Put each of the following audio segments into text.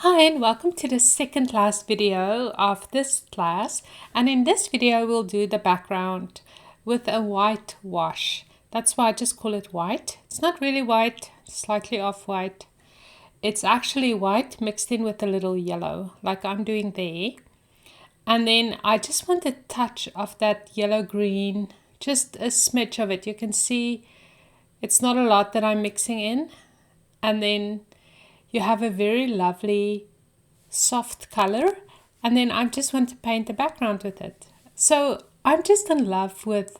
Hi and welcome to the second last video of this class, and in this video we'll do the background with a white wash. That's why I just call it white. It's not really white, slightly off-white. It's actually white mixed in with a little yellow like I'm doing there. And then I just want a touch of that yellow-green, just a smidge of it. You can see it's not a lot that I'm mixing in. And then you have a very lovely soft color, and then I just want to paint the background with it. So I'm just in love with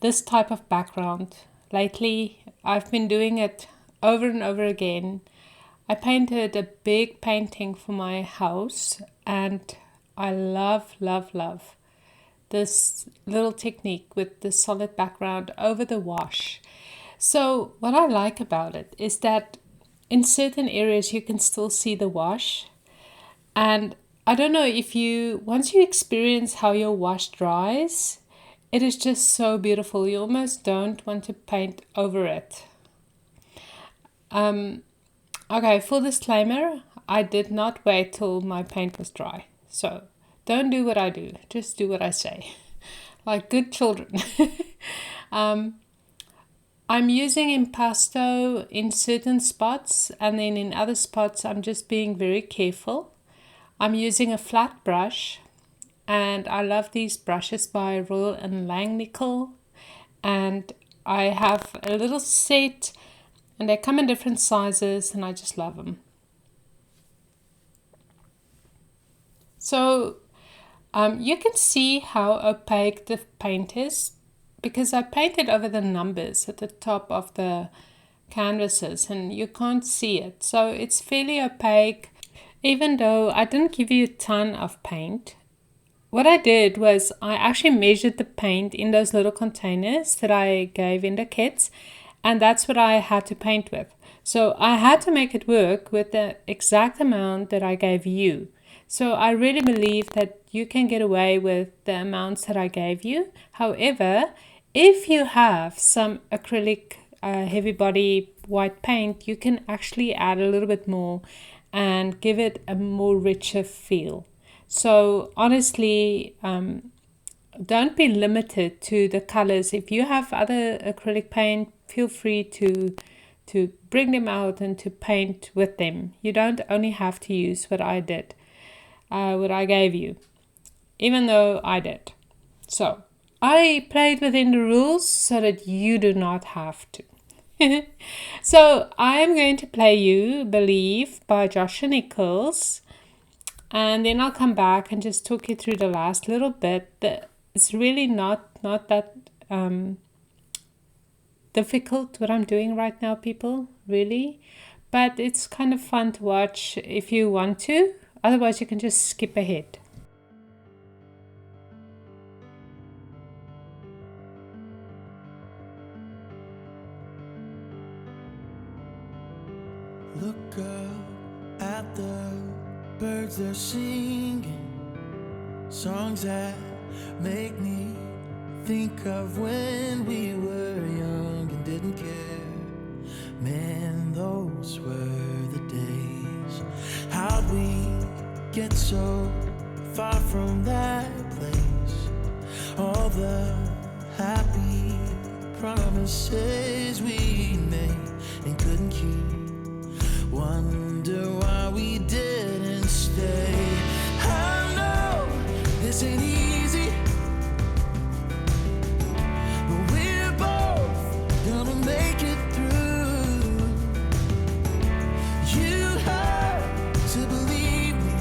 this type of background. Lately I've been doing it over and over again. I painted a big painting for my house and I love this little technique with the solid background over the wash. So what I like about it is that in certain areas you can still see the wash, and I don't know if once you experience how your wash dries, it is just so beautiful. You almost don't want to paint over it. Okay, full disclaimer, I did not wait till my paint was dry. So don't do what I do, just do what I say, like good children. I'm using impasto in certain spots, and then in other spots I'm just being very careful. I'm using a flat brush, and I love these brushes by Royal and Langnickel, and I have a little set and they come in different sizes and I just love them. So you can see how opaque the paint is, because I painted over the numbers at the top of the canvases and you can't see it. So it's fairly opaque, even though I didn't give you a ton of paint. What I did was I actually measured the paint in those little containers that I gave in the kits, and that's what I had to paint with. So I had to make it work with the exact amount that I gave you. So I really believe that you can get away with the amounts that I gave you. However, if you have some acrylic heavy body white paint, you can actually add a little bit more and give it a more richer feel. So honestly, don't be limited to the colors. If you have other acrylic paint, feel free to bring them out and to paint with them. You don't only have to use what I did, what I gave you, even though I did. So I played within the rules so that you do not have to. So I'm going to play you Believe by Joshua Nichols, and then I'll come back and just talk you through the last little bit. It's really not that difficult what I'm doing right now, people, really. But it's kind of fun to watch if you want to. Otherwise you can just skip ahead. Look up at the birds, they're singing songs that make me think of when we were young and didn't care. Man, those were the days. How'd we get so far from that place? All the happy promises we made and couldn't keep. Wonder why we didn't stay. I know this ain't easy, but we're both gonna make it through. You have to believe me,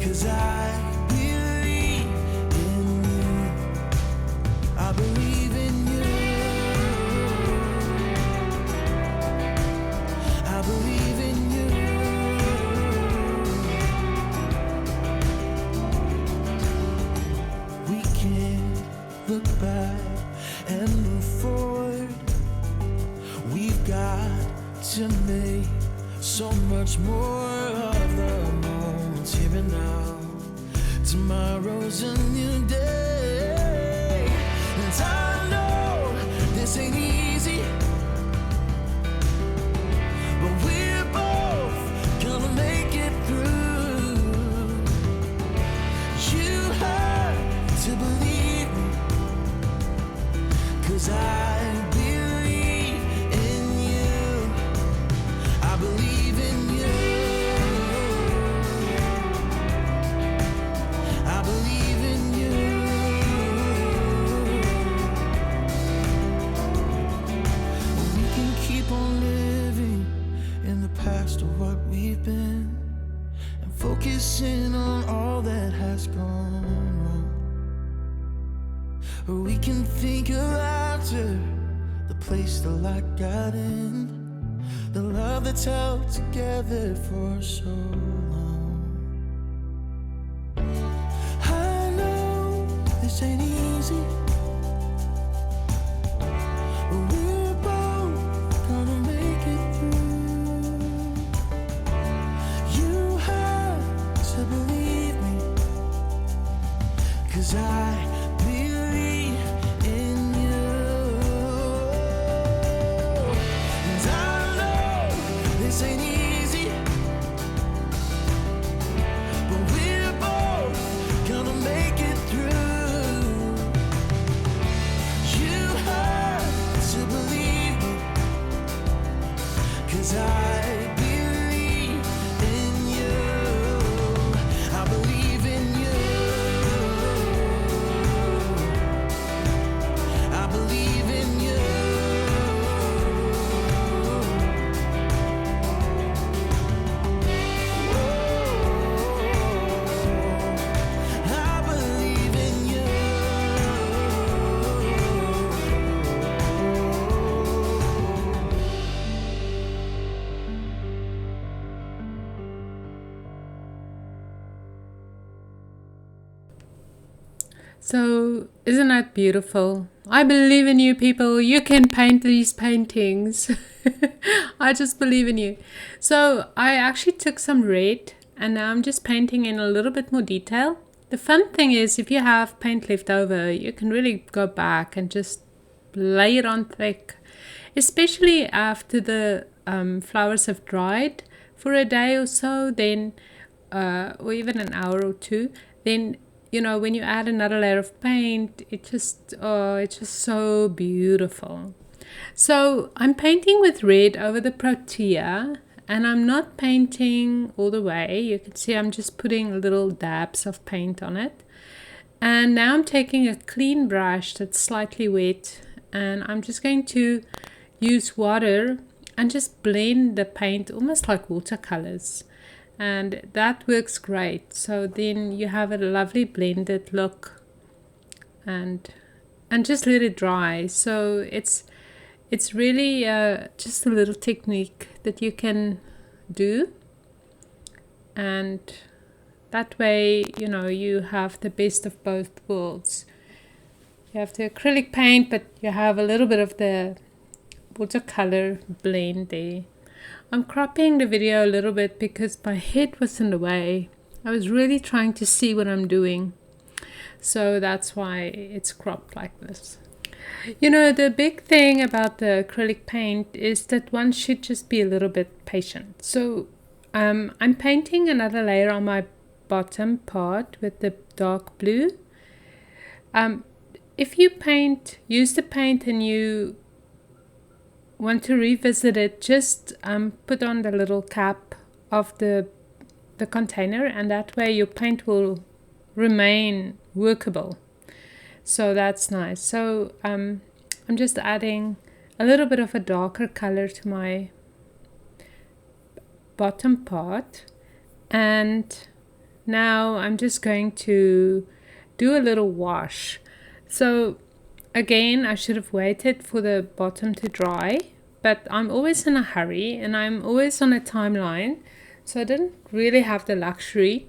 'cause I believe in you. I believe in you. I believe in you. We can't look back and move forward. We've got to make so much more of the moments here and now. Tomorrow's a new day, and I know this ain't easy, but we're both apart we've been, and focusing on all that has gone wrong. Or we can think of after the place the light got in, the love that's held together for so long. I know this ain't easy, but we're both gonna make it through. You have to believe me, 'cause I believe in you. And I know this ain't easy, but we're both gonna make it through. You have to believe me, 'cause I believe in you. I believe in you. I believe in you. I believe in you. So, isn't that beautiful? I believe in you, people. You can paint these paintings. I just believe in you. So, I actually took some red and now I'm just painting in a little bit more detail. The fun thing is, if you have paint left over, you can really go back and just lay it on thick, especially after the flowers have dried for a day or so, then or even an hour or two. Then, you know, when you add another layer of paint, it's just so beautiful. So I'm painting with red over the protea, and I'm not painting all the way. You can see I'm just putting little dabs of paint on it. And now I'm taking a clean brush that's slightly wet, and I'm just going to use water and just blend the paint almost like watercolors. And that works great. So then you have a lovely blended look, and just let it dry. So it's really just a little technique that you can do, and that way, you know, you have the best of both worlds. You have the acrylic paint, but you have a little bit of the watercolor blend there. I'm cropping the video a little bit because my head was in the way. I was really trying to see what I'm doing. So that's why it's cropped like this. You know, the big thing about the acrylic paint is that one should just be a little bit patient. So I'm painting another layer on my bottom part with the dark blue. If you use the paint and you want to revisit it, just put on the little cap of the container, and that way your paint will remain workable. So that's nice. So I'm just adding a little bit of a darker color to my bottom part, and now I'm just going to do a little wash. So again, I should have waited for the bottom to dry, but I'm always in a hurry and I'm always on a timeline, so I didn't really have the luxury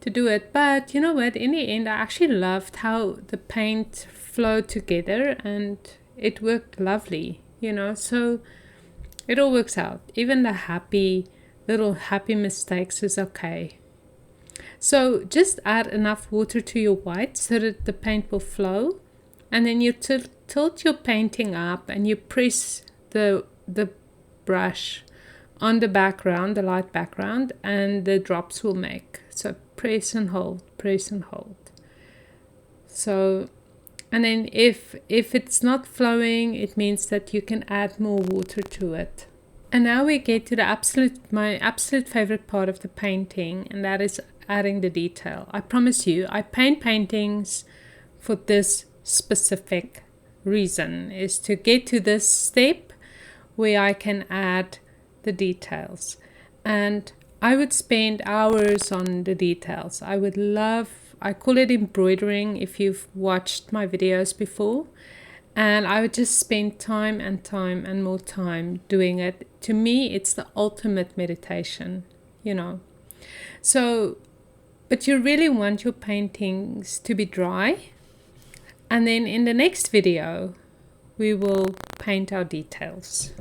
to do it. But you know what, in the end I actually loved how the paint flowed together and it worked lovely, you know. So it all works out. Even the little happy mistakes is okay. So just add enough water to your white so that the paint will flow, and then you tilt your painting up and you press the brush on the background, the light background, and the drops will make. So press and hold, press and hold. So, and then if it's not flowing, it means that you can add more water to it. And now we get to my absolute favorite part of the painting, and that is adding the detail. I promise you, I paint paintings for this specific reason, is to get to this step where I can add the details. And I would spend hours on the details. I call it embroidering if you've watched my videos before. And I would just spend time and time and more time doing it. To me, it's the ultimate meditation, you know. So, but you really want your paintings to be dry. And then in the next video, we will paint our details.